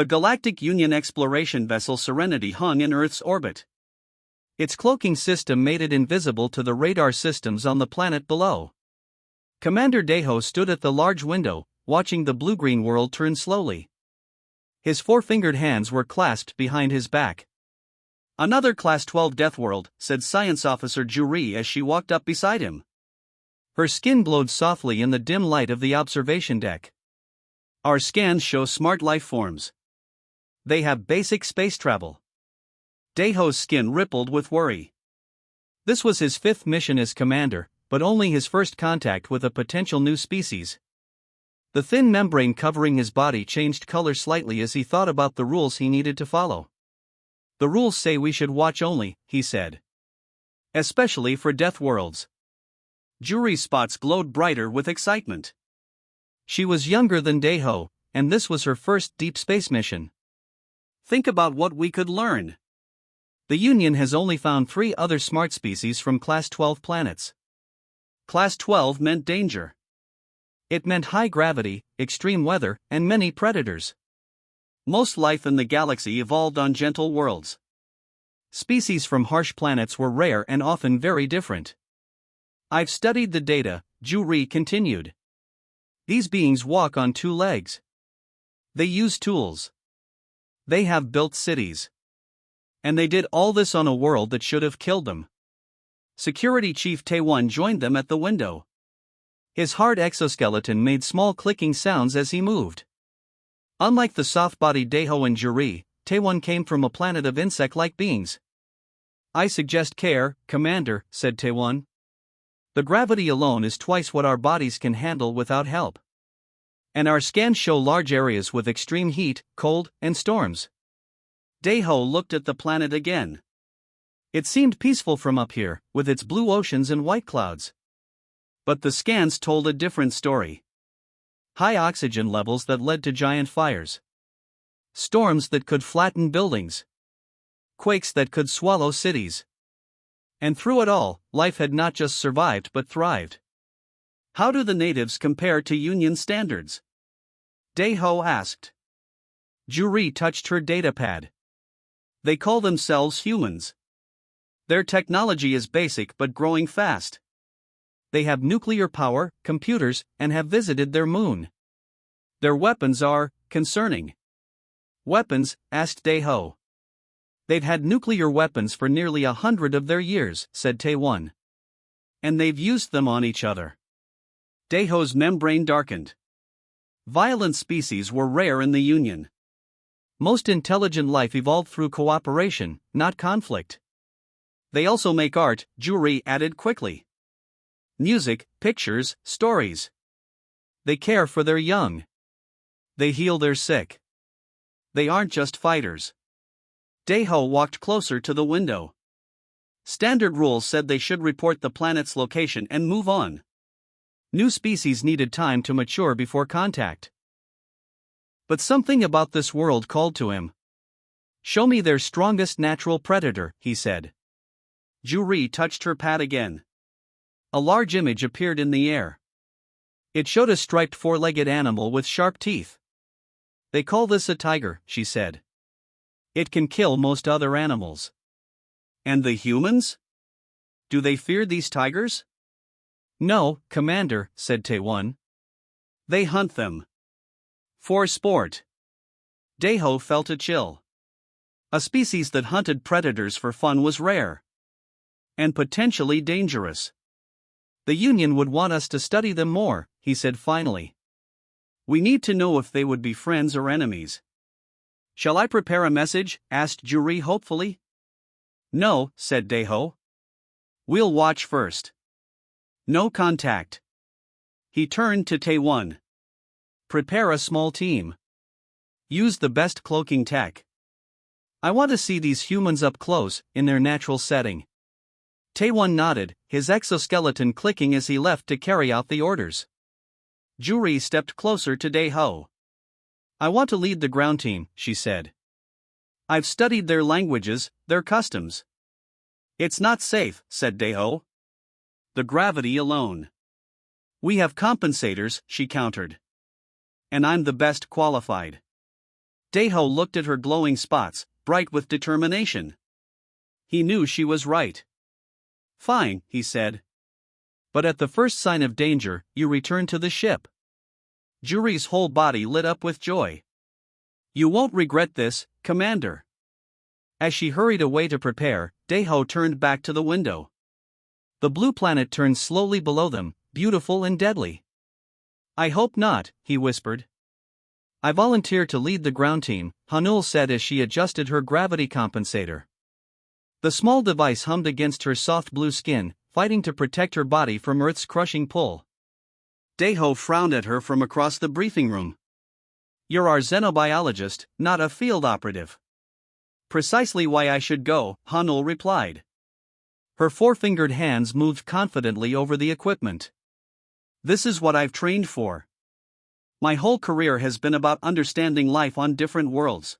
The Galactic Union exploration vessel Serenity hung in Earth's orbit. Its cloaking system made it invisible to the radar systems on the planet below. Commander Deho stood at the large window, watching the blue-green world turn slowly. His four-fingered hands were clasped behind his back. "Another Class 12 Deathworld," said Science Officer Juri as she walked up beside him. Her skin glowed softly in the dim light of the observation deck. "Our scans show smart life forms. They have basic space travel." Deho's skin rippled with worry. This was his fifth mission as commander, but only his first contact with a potential new species. The thin membrane covering his body changed color slightly as he thought about the rules he needed to follow. "The rules say we should watch only," he said. "Especially for death worlds." Juri's spots glowed brighter with excitement. She was younger than Deho, and this was her first deep space mission. "Think about what we could learn." The Union has only found 3 other smart species from Class 12 planets. Class 12 meant danger. It meant high gravity, extreme weather, and many predators. Most life in the galaxy evolved on gentle worlds. Species from harsh planets were rare and often very different. "I've studied the data," Juri continued. "These beings walk on 2 legs. They use tools. They have built cities. And they did all this on a world that should have killed them." Security Chief Taewon joined them at the window. His hard exoskeleton made small clicking sounds as he moved. Unlike the soft-bodied Deho and Juri, Taewon came from a planet of insect-like beings. "I suggest care, Commander," said Taewon. "The gravity alone is twice what our bodies can handle without help. And our scans show large areas with extreme heat, cold, and storms." Deho looked at the planet again. It seemed peaceful from up here, with its blue oceans and white clouds. But the scans told a different story. High oxygen levels that led to giant fires. Storms that could flatten buildings. Quakes that could swallow cities. And through it all, life had not just survived but thrived. "How do the natives compare to Union standards?" Deho asked. Juri touched her datapad. "They call themselves humans. Their technology is basic but growing fast. They have nuclear power, computers, and have visited their moon. Their weapons are concerning." "Weapons?" asked Deho. "They've had nuclear weapons for nearly 100 of their years," said Taewon. "And they've used them on each other." Deho's membrane darkened. Violent species were rare in the Union. Most intelligent life evolved through cooperation, not conflict. "They also make art," Juri added quickly. "Music, pictures, stories. They care for their young. They heal their sick. They aren't just fighters." Deho walked closer to the window. Standard rules said they should report the planet's location and move on. New species needed time to mature before contact. But something about this world called to him. "Show me their strongest natural predator," he said. Juri touched her pad again. A large image appeared in the air. It showed a striped 4-legged animal with sharp teeth. "They call this a tiger," she said. "It can kill most other animals." "And the humans? Do they fear these tigers?" "No, Commander," said Taewon. "They hunt them. For sport." Deho felt a chill. A species that hunted predators for fun was rare. And potentially dangerous. "The Union would want us to study them more," he said finally. "We need to know if they would be friends or enemies." "Shall I prepare a message?" asked Juri hopefully. "No," said Deho. "We'll watch first. No contact." He turned to Taewon. "Prepare a small team. Use the best cloaking tech. I want to see these humans up close, in their natural setting." Taewon nodded, his exoskeleton clicking as he left to carry out the orders. Juri stepped closer to Deho. "I want to lead the ground team," she said. "I've studied their languages, their customs." "It's not safe," said Deho. "The gravity alone." "We have compensators," she countered. "And I'm the best qualified." Daeho looked at her glowing spots, bright with determination. He knew she was right. Fine, he said. But at the first sign of danger, you return to the ship. Juri's whole body lit up with joy. You won't regret this, Commander. As she hurried away to prepare, Daeho turned back to the window. The blue planet turned slowly below them, beautiful and deadly. I hope not, he whispered. I volunteer to lead the ground team, Hanul said as she adjusted her gravity compensator. The small device hummed against her soft blue skin, fighting to protect her body from Earth's crushing pull. Daeho frowned at her from across the briefing room. You're our xenobiologist, not a field operative. Precisely why I should go, Hanul replied. Her four-fingered hands moved confidently over the equipment. This is what I've trained for. My whole career has been about understanding life on different worlds.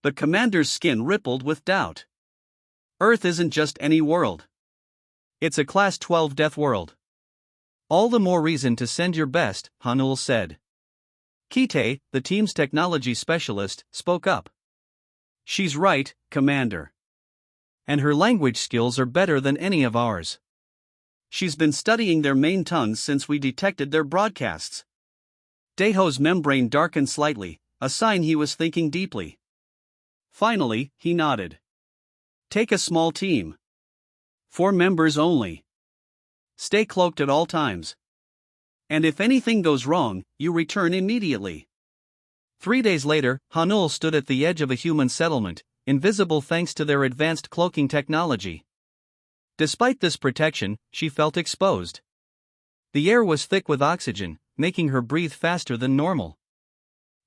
The commander's skin rippled with doubt. Earth isn't just any world. It's a Class 12 death world. All the more reason to send your best, Hanul said. Kite, the team's technology specialist, spoke up. She's right, Commander. And her language skills are better than any of ours. She's been studying their main tongues since we detected their broadcasts. Daeho's membrane darkened slightly, a sign he was thinking deeply. Finally, he nodded. Take a small team. 4 members only. Stay cloaked at all times. And if anything goes wrong, you return immediately. 3 days later, Hanul stood at the edge of a human settlement, invisible thanks to their advanced cloaking technology. Despite this protection, she felt exposed. The air was thick with oxygen, making her breathe faster than normal.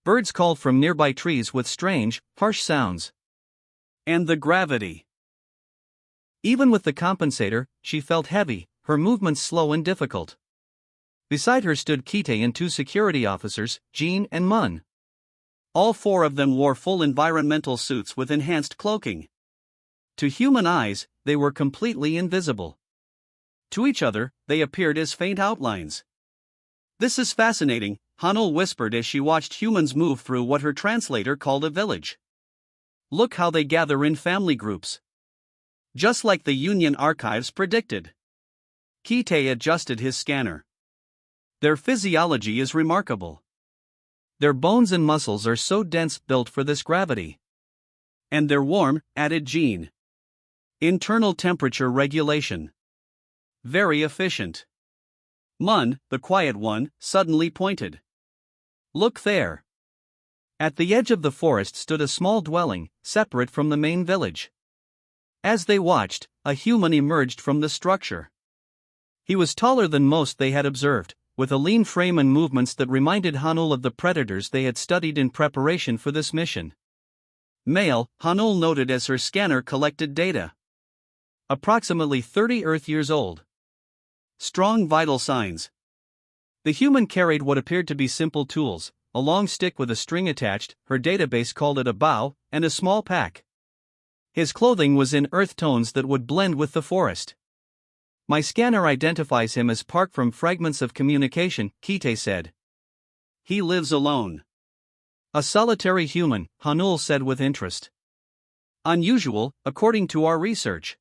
Birds called from nearby trees with strange, harsh sounds. And the gravity. Even with the compensator, she felt heavy, her movements slow and difficult. Beside her stood Kite and 2 security officers, Jean and Mun. All 4 of them wore full environmental suits with enhanced cloaking. To human eyes, they were completely invisible. To each other, they appeared as faint outlines. This is fascinating, Hanul whispered as she watched humans move through what her translator called a village. Look how they gather in family groups. Just like the Union archives predicted. Kite adjusted his scanner. Their physiology is remarkable. Their bones and muscles are so dense, built for this gravity. And they're warm, added Jean. Internal temperature regulation. Very efficient. Mun, the quiet one, suddenly pointed. Look there. At the edge of the forest stood a small dwelling, separate from the main village. As they watched, a human emerged from the structure. He was taller than most they had observed, with a lean frame and movements that reminded Hanul of the predators they had studied in preparation for this mission. Male, Hanul noted as her scanner collected data. Approximately 30 Earth years old. Strong vital signs. The human carried what appeared to be simple tools, a long stick with a string attached, her database called it a bow, and a small pack. His clothing was in earth tones that would blend with the forest. My scanner identifies him as Park from Fragments of Communication, Kite said. He lives alone. A solitary human, Hanul said with interest. Unusual, according to our research.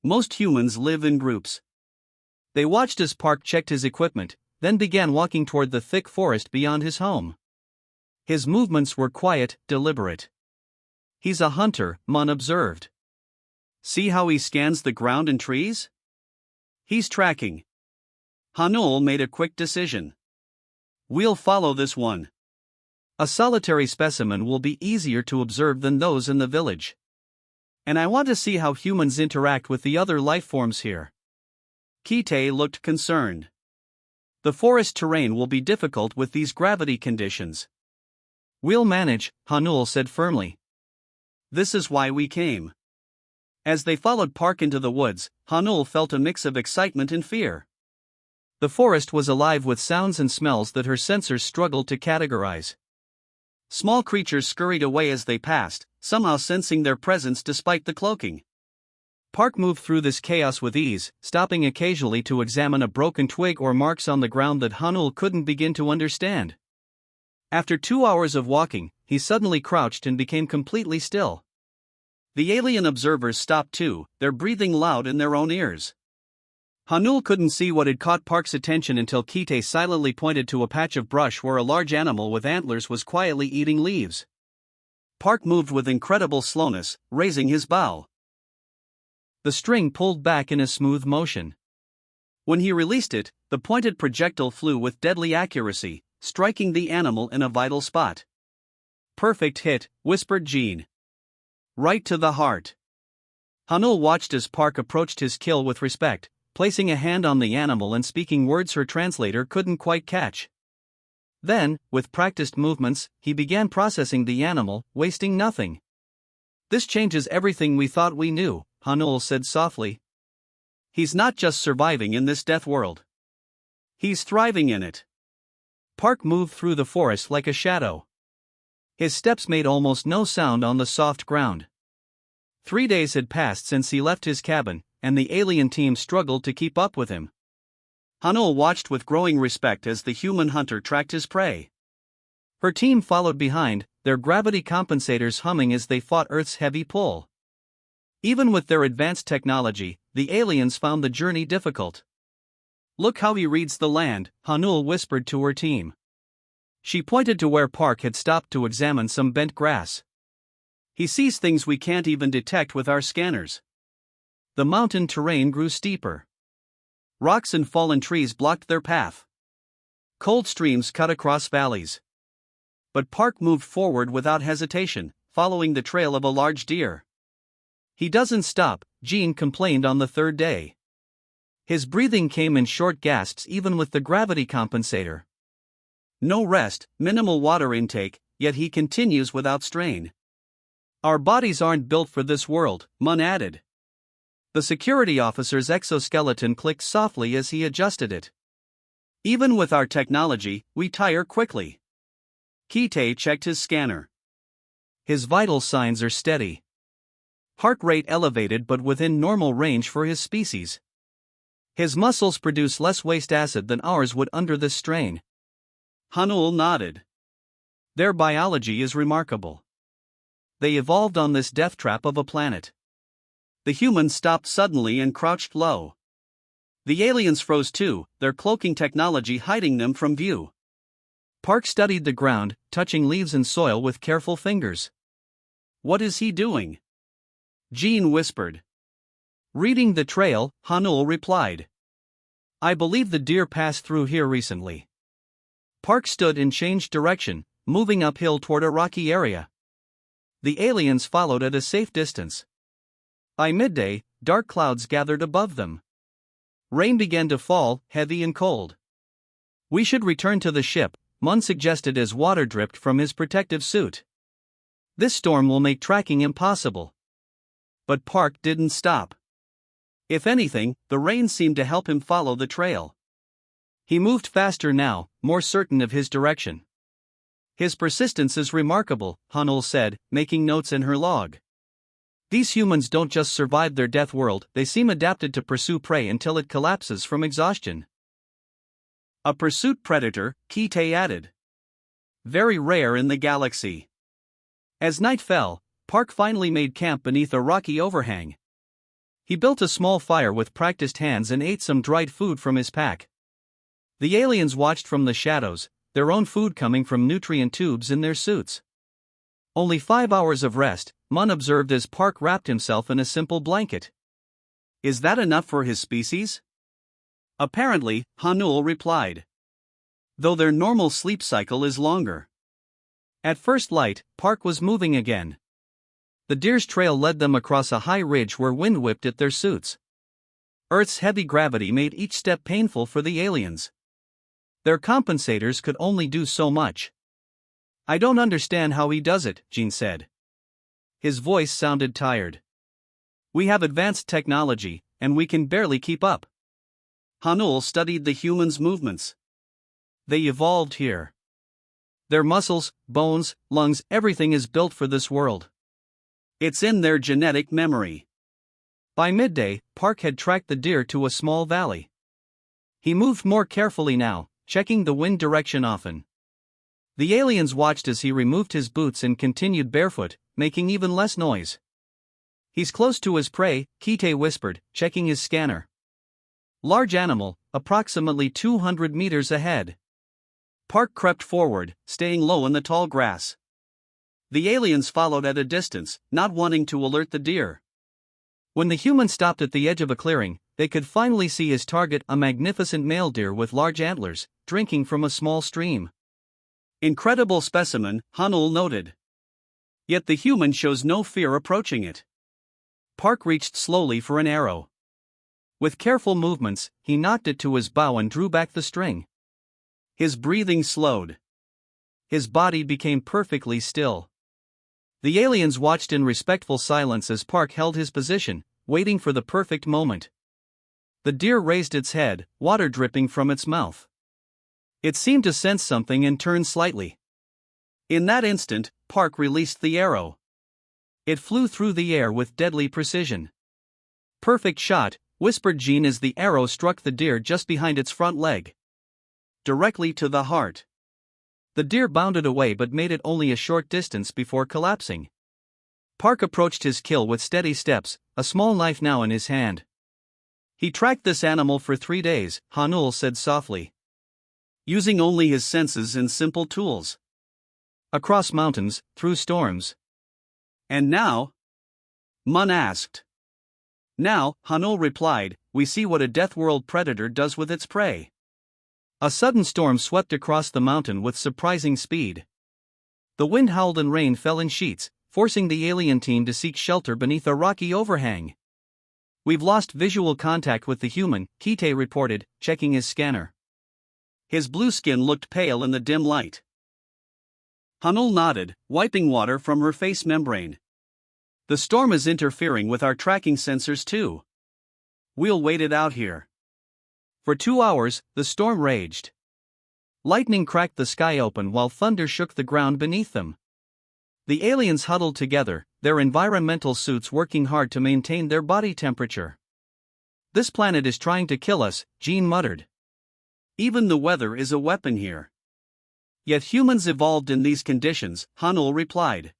Most humans live in groups. They watched as Park checked his equipment, then began walking toward the thick forest beyond his home. His movements were quiet, deliberate. He's a hunter, Mun observed. See how he scans the ground and trees? He's tracking. Hanul made a quick decision. We'll follow this one. A solitary specimen will be easier to observe than those in the village. And I want to see how humans interact with the other life forms here. Kite looked concerned. The forest terrain will be difficult with these gravity conditions. We'll manage, Hanul said firmly. This is why we came. As they followed Park into the woods, Hanul felt a mix of excitement and fear. The forest was alive with sounds and smells that her sensors struggled to categorize. Small creatures scurried away as they passed, somehow sensing their presence despite the cloaking. Park moved through this chaos with ease, stopping occasionally to examine a broken twig or marks on the ground that Hanul couldn't begin to understand. After 2 hours of walking, he suddenly crouched and became completely still. The alien observers stopped too, their breathing loud in their own ears. Hanul couldn't see what had caught Park's attention until Kite silently pointed to a patch of brush where a large animal with antlers was quietly eating leaves. Park moved with incredible slowness, raising his bow. The string pulled back in a smooth motion. When he released it, the pointed projectile flew with deadly accuracy, striking the animal in a vital spot. "Perfect hit," whispered Jean. "Right to the heart." Hanul watched as Park approached his kill with respect, placing a hand on the animal and speaking words her translator couldn't quite catch. Then, with practiced movements, he began processing the animal, wasting nothing. "This changes everything we thought we knew," Hanul said softly. "He's not just surviving in this death world. He's thriving in it." Park moved through the forest like a shadow. His steps made almost no sound on the soft ground. 3 days had passed since he left his cabin, and the alien team struggled to keep up with him. Hanul watched with growing respect as the human hunter tracked his prey. Her team followed behind, their gravity compensators humming as they fought Earth's heavy pull. Even with their advanced technology, the aliens found the journey difficult. "Look how he reads the land," Hanul whispered to her team. She pointed to where Park had stopped to examine some bent grass. "He sees things we can't even detect with our scanners." The mountain terrain grew steeper. Rocks and fallen trees blocked their path. Cold streams cut across valleys. But Park moved forward without hesitation, following the trail of a large deer. "He doesn't stop," Jean complained on the 3rd day. His breathing came in short gasps even with the gravity compensator. "No rest, minimal water intake, yet he continues without strain." "Our bodies aren't built for this world," Mun added. The security officer's exoskeleton clicked softly as he adjusted it. "Even with our technology, we tire quickly." Kite checked his scanner. His vital signs are steady. Heart rate elevated but within normal range for his species. His muscles produce less waste acid than ours would under this strain. Hanul nodded. "Their biology is remarkable. They evolved on this death trap of a planet." The humans stopped suddenly and crouched low. The aliens froze too, their cloaking technology hiding them from view. Park studied the ground, touching leaves and soil with careful fingers. "What is he doing?" Jean whispered. "Reading the trail," Hanul replied. "I believe the deer passed through here recently." Park stood and changed direction, moving uphill toward a rocky area. The aliens followed at a safe distance. By midday, dark clouds gathered above them. Rain began to fall, heavy and cold. "We should return to the ship," Mun suggested as water dripped from his protective suit. "This storm will make tracking impossible." But Park didn't stop. If anything, the rain seemed to help him follow the trail. He moved faster now, more certain of his direction. "His persistence is remarkable," Hanul said, making notes in her log. "These humans don't just survive their death world, they seem adapted to pursue prey until it collapses from exhaustion." "A pursuit predator," Kite added. "Very rare in the galaxy." As night fell, Park finally made camp beneath a rocky overhang. He built a small fire with practiced hands and ate some dried food from his pack. The aliens watched from the shadows, their own food coming from nutrient tubes in their suits. Only 5 hours of rest, Mun observed as Park wrapped himself in a simple blanket. "Is that enough for his species?" "Apparently," Hanul replied. "Though their normal sleep cycle is longer." At first light, Park was moving again. The deer's trail led them across a high ridge where wind whipped at their suits. Earth's heavy gravity made each step painful for the aliens. Their compensators could only do so much. "I don't understand how he does it," Jean said. His voice sounded tired. "We have advanced technology, and we can barely keep up." Hanul studied the humans' movements. "They evolved here. Their muscles, bones, lungs, everything is built for this world. It's in their genetic memory." By midday, Park had tracked the deer to a small valley. He moved more carefully now, checking the wind direction often. The aliens watched as he removed his boots and continued barefoot, making even less noise. "He's close to his prey," Kite whispered, checking his scanner. "Large animal, approximately 200 meters ahead." Park crept forward, staying low in the tall grass. The aliens followed at a distance, not wanting to alert the deer. When the human stopped at the edge of a clearing, they could finally see his target, a magnificent male deer with large antlers, drinking from a small stream. "Incredible specimen," Hanul noted. Yet the human shows no fear approaching it. Park reached slowly for an arrow. With careful movements, he knocked it to his bow and drew back the string. His breathing slowed. His body became perfectly still. The aliens watched in respectful silence as Park held his position, waiting for the perfect moment. The deer raised its head, water dripping from its mouth. It seemed to sense something and turned slightly. In that instant, Park released the arrow. It flew through the air with deadly precision. "Perfect shot," whispered Jean as the arrow struck the deer just behind its front leg. Directly to the heart. The deer bounded away but made it only a short distance before collapsing. Park approached his kill with steady steps, a small knife now in his hand. "He tracked this animal for 3 days," Hanul said softly. "Using only his senses and simple tools. Across mountains, through storms." "And now?" Mun asked. "Now," Hanul replied, "we see what a Deathworld predator does with its prey." A sudden storm swept across the mountain with surprising speed. The wind howled and rain fell in sheets, forcing the alien team to seek shelter beneath a rocky overhang. "We've lost visual contact with the human," Kite reported, checking his scanner. His blue skin looked pale in the dim light. Hanul nodded, wiping water from her face membrane. "The storm is interfering with our tracking sensors too. We'll wait it out here." For 2 hours, the storm raged. Lightning cracked the sky open while thunder shook the ground beneath them. The aliens huddled together, their environmental suits working hard to maintain their body temperature. "This planet is trying to kill us," Jean muttered. "Even the weather is a weapon here." "Yet humans evolved in these conditions," Hanul replied.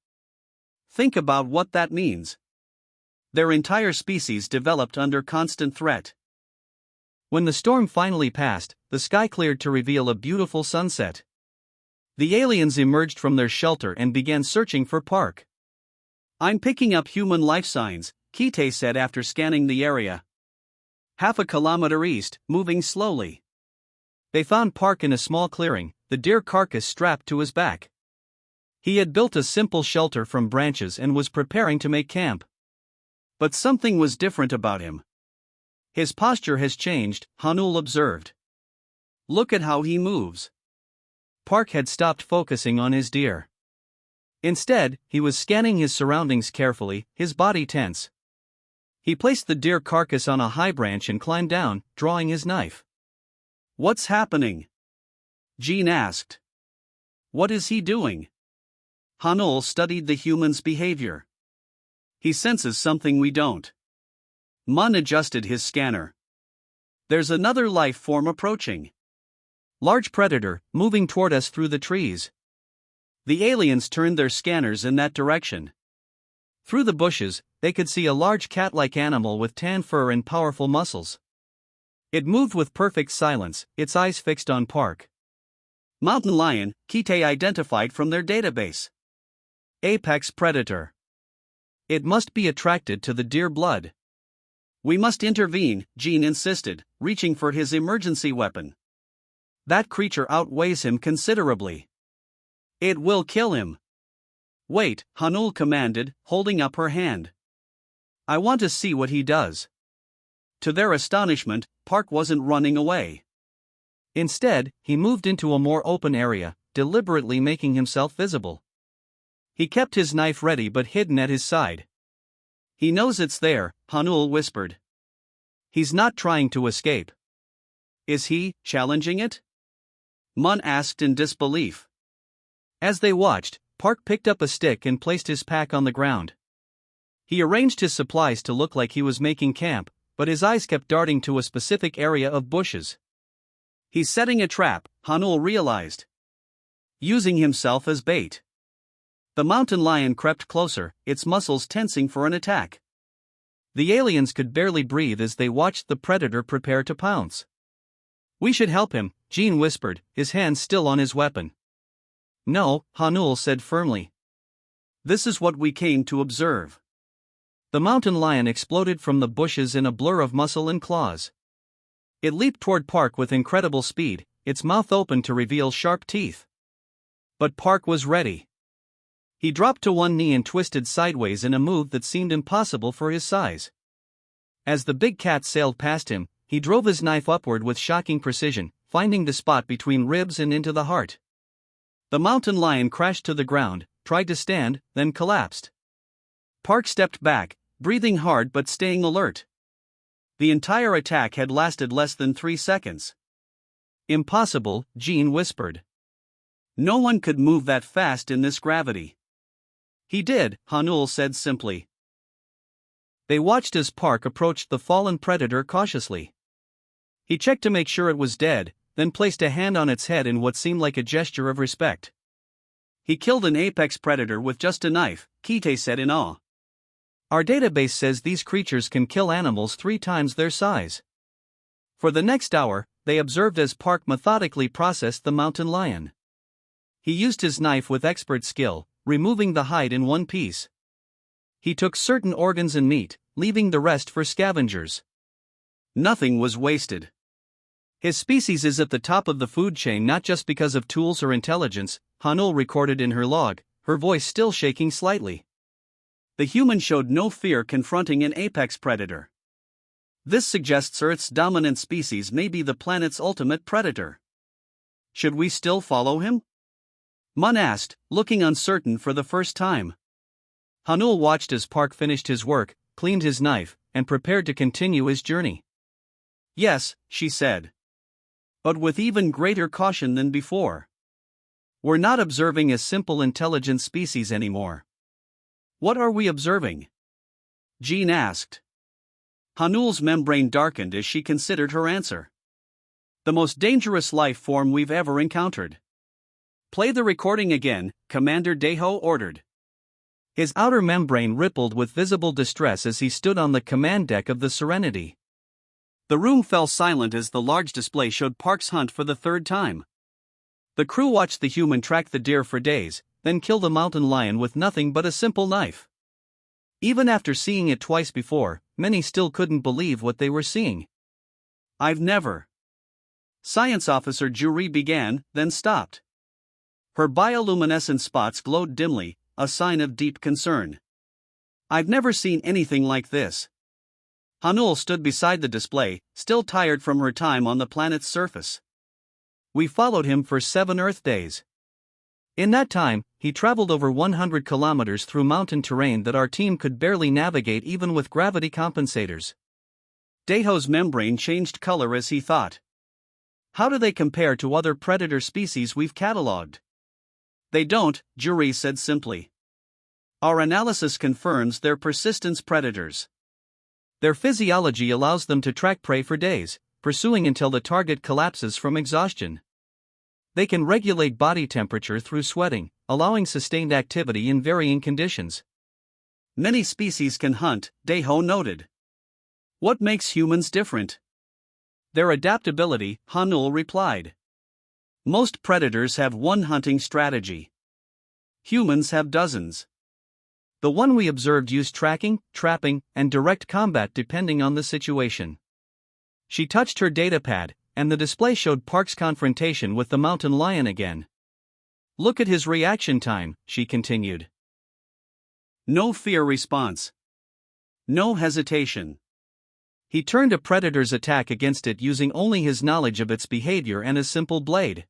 "Think about what that means. Their entire species developed under constant threat." When the storm finally passed, the sky cleared to reveal a beautiful sunset. The aliens emerged from their shelter and began searching for Park. "I'm picking up human life signs," Kite said after scanning the area. "Half a kilometer east, moving slowly." They found Park in a small clearing, the deer carcass strapped to his back. He had built a simple shelter from branches and was preparing to make camp. But something was different about him. "His posture has changed," Hanul observed. "Look at how he moves." Park had stopped focusing on his deer. Instead, he was scanning his surroundings carefully, his body tense. He placed the deer carcass on a high branch and climbed down, drawing his knife. "What's happening?" Jean asked. "What is he doing?" Hanul studied the human's behavior. "He senses something we don't." Mun adjusted his scanner. "There's another life form approaching. Large predator, moving toward us through the trees." The aliens turned their scanners in that direction. Through the bushes, they could see a large cat-like animal with tan fur and powerful muscles. It moved with perfect silence, its eyes fixed on Park. "Mountain lion," Kite identified from their database. "Apex predator. It must be attracted to the deer blood." "We must intervene," Jean insisted, reaching for his emergency weapon. "That creature outweighs him considerably. It will kill him." "Wait," Hanul commanded, holding up her hand. "I want to see what he does." To their astonishment, Park wasn't running away. Instead, he moved into a more open area, deliberately making himself visible. He kept his knife ready but hidden at his side. "He knows it's there," Hanul whispered. "He's not trying to escape." "Is he challenging it?" Mun asked in disbelief. As they watched, Park picked up a stick and placed his pack on the ground. He arranged his supplies to look like he was making camp, but his eyes kept darting to a specific area of bushes. "He's setting a trap," Hanul realized. using himself as bait. The mountain lion crept closer, its muscles tensing for an attack. The aliens could barely breathe as they watched the predator prepare to pounce. "We should help him," Gene whispered, his hand still on his weapon. "No," Hanul said firmly. "This is what we came to observe." The mountain lion exploded from the bushes in a blur of muscle and claws. It leaped toward Park with incredible speed, its mouth open to reveal sharp teeth. But Park was ready. He dropped to one knee and twisted sideways in a move that seemed impossible for his size. As the big cat sailed past him, he drove his knife upward with shocking precision, finding the spot between ribs and into the heart. The mountain lion crashed to the ground, tried to stand, then collapsed. Park stepped back, breathing hard but staying alert. The entire attack had lasted less than 3 seconds. "Impossible," Gene whispered. "No one could move that fast in this gravity." "He did," Hanul said simply. They watched as Park approached the fallen predator cautiously. He checked to make sure it was dead, then placed a hand on its head in what seemed like a gesture of respect. "He killed an apex predator with just a knife," Kite said in awe. "Our database says these creatures can kill animals 3 times their size." For the next hour, they observed as Park methodically processed the mountain lion. He used his knife with expert skill, removing the hide in one piece. He took certain organs and meat, leaving the rest for scavengers. Nothing was wasted. "His species is at the top of the food chain not just because of tools or intelligence," Hanul recorded in her log, her voice still shaking slightly. "The human showed no fear confronting an apex predator. This suggests Earth's dominant species may be the planet's ultimate predator. Should we still follow him?" Mun asked, looking uncertain for the first time. Hanul watched as Park finished his work, cleaned his knife, and prepared to continue his journey. "Yes," she said. "But with even greater caution than before. We're not observing a simple intelligent species anymore." "What are we observing?" Jean asked. Hanul's membrane darkened as she considered her answer. "The most dangerous life form we've ever encountered." "Play the recording again," Commander Deho ordered. His outer membrane rippled with visible distress as he stood on the command deck of the Serenity. The room fell silent as the large display showed Park's hunt for the 3rd time. The crew watched the human track the deer for days, then kill the mountain lion with nothing but a simple knife. Even after seeing it twice before, many still couldn't believe what they were seeing. "I've never..." Science Officer Jury began, then stopped. Her bioluminescent spots glowed dimly, a sign of deep concern. "I've never seen anything like this." Hanul stood beside the display, still tired from her time on the planet's surface. "We followed him for 7 Earth days. In that time, he traveled over 100 kilometers through mountain terrain that our team could barely navigate even with gravity compensators." Deho's membrane changed color as he thought. "How do they compare to other predator species we've catalogued?" "They don't," Jury said simply. "Our analysis confirms they're persistence predators. Their physiology allows them to track prey for days, pursuing until the target collapses from exhaustion. They can regulate body temperature through sweating, allowing sustained activity in varying conditions." "Many species can hunt," Deho noted. "What makes humans different?" "Their adaptability," Hanul replied. "Most predators have one hunting strategy. Humans have dozens. The one we observed used tracking, trapping, and direct combat depending on the situation." She touched her datapad, and the display showed Park's confrontation with the mountain lion again. "Look at his reaction time," she continued. "No fear response. No hesitation. He turned a predator's attack against it using only his knowledge of its behavior and a simple blade."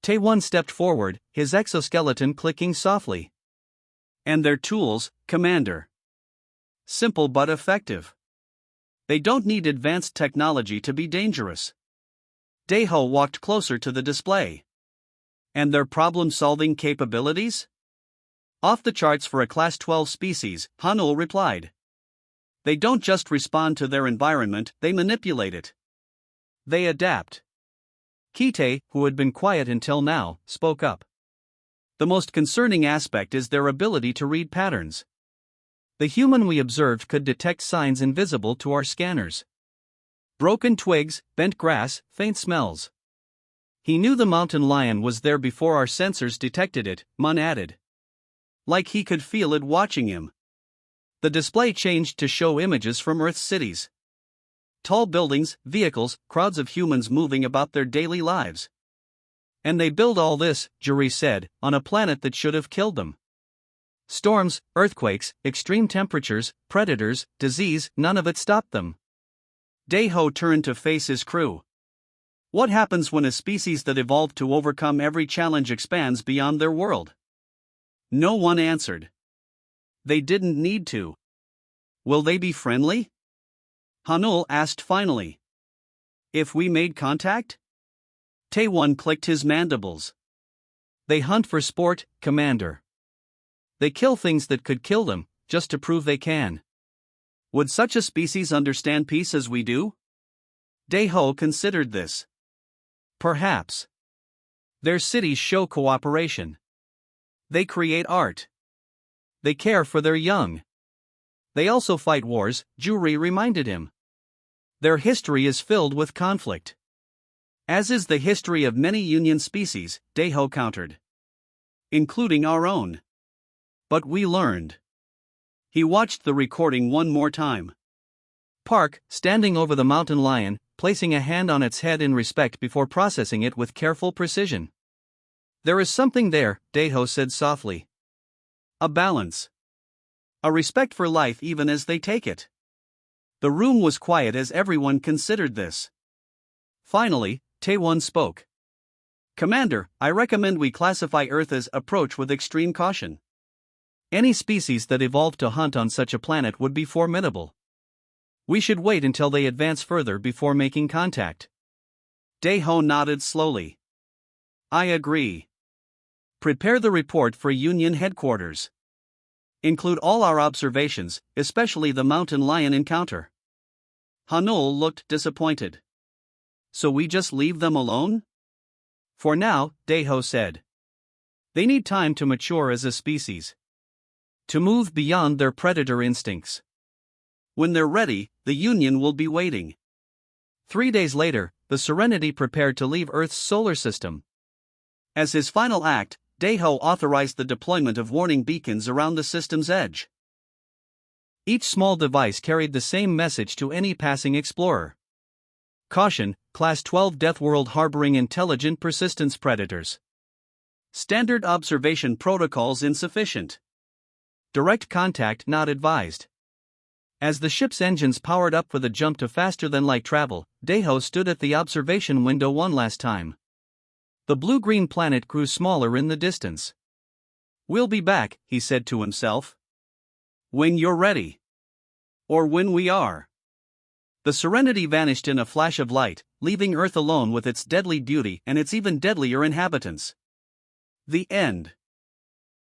Tae-Won stepped forward, his exoskeleton clicking softly. "And their tools, Commander. Simple but effective. They don't need advanced technology to be dangerous." Deho walked closer to the display. "And their problem-solving capabilities?" "Off the charts for a Class 12 species," Hanul replied. "They don't just respond to their environment, they manipulate it. They adapt." Kite, who had been quiet until now, spoke up. The most concerning aspect is their ability to read patterns. The human we observed could detect signs invisible to our scanners. Broken twigs, bent grass, faint smells. He knew the mountain lion was there before our sensors detected it, Mun added. Like he could feel it watching him. The display changed to show images from Earth's cities. Tall buildings, vehicles, crowds of humans moving about their daily lives. And they build all this, Juri said, on a planet that should have killed them. Storms, earthquakes, extreme temperatures, predators, disease, none of it stopped them. Daiho turned to face his crew. What happens when a species that evolved to overcome every challenge expands beyond their world? No one answered. They didn't need to. Will they be friendly? Hanul asked finally. If we made contact? Taewon clicked his mandibles. They hunt for sport, Commander. They kill things that could kill them, just to prove they can. Would such a species understand peace as we do? Daiho considered this. Perhaps. Their cities show cooperation. They create art. They care for their young. They also fight wars, Juri reminded him. Their history is filled with conflict. As is the history of many Union species, Daiho countered. Including our own. But we learned. He watched the recording one more time. Park, standing over the mountain lion, placing a hand on its head in respect before processing it with careful precision. There is something there, Daiho said softly. A balance. A respect for life even as they take it. The room was quiet as everyone considered this. Finally, Taewon spoke. Commander, I recommend we classify Earth's approach with extreme caution. Any species that evolved to hunt on such a planet would be formidable. We should wait until they advance further before making contact. Daiho nodded slowly. I agree. Prepare the report for Union headquarters. Include all our observations, especially the mountain lion encounter. Hanul looked disappointed. So we just leave them alone? For now, Daiho said. They need time to mature as a species. To move beyond their predator instincts. When they're ready, the Union will be waiting. 3 days later, the Serenity prepared to leave Earth's solar system. As his final act, Daiho authorized the deployment of warning beacons around the system's edge. Each small device carried the same message to any passing explorer. Caution, Class 12 Deathworld harboring intelligent persistence predators. Standard observation protocols insufficient. Direct contact not advised. As the ship's engines powered up for the jump to faster-than-light travel, Daiho stood at the observation window one last time. The blue-green planet grew smaller in the distance. We'll be back, he said to himself. When you're ready. Or when we are. The Serenity vanished in a flash of light, leaving Earth alone with its deadly beauty and its even deadlier inhabitants. The end.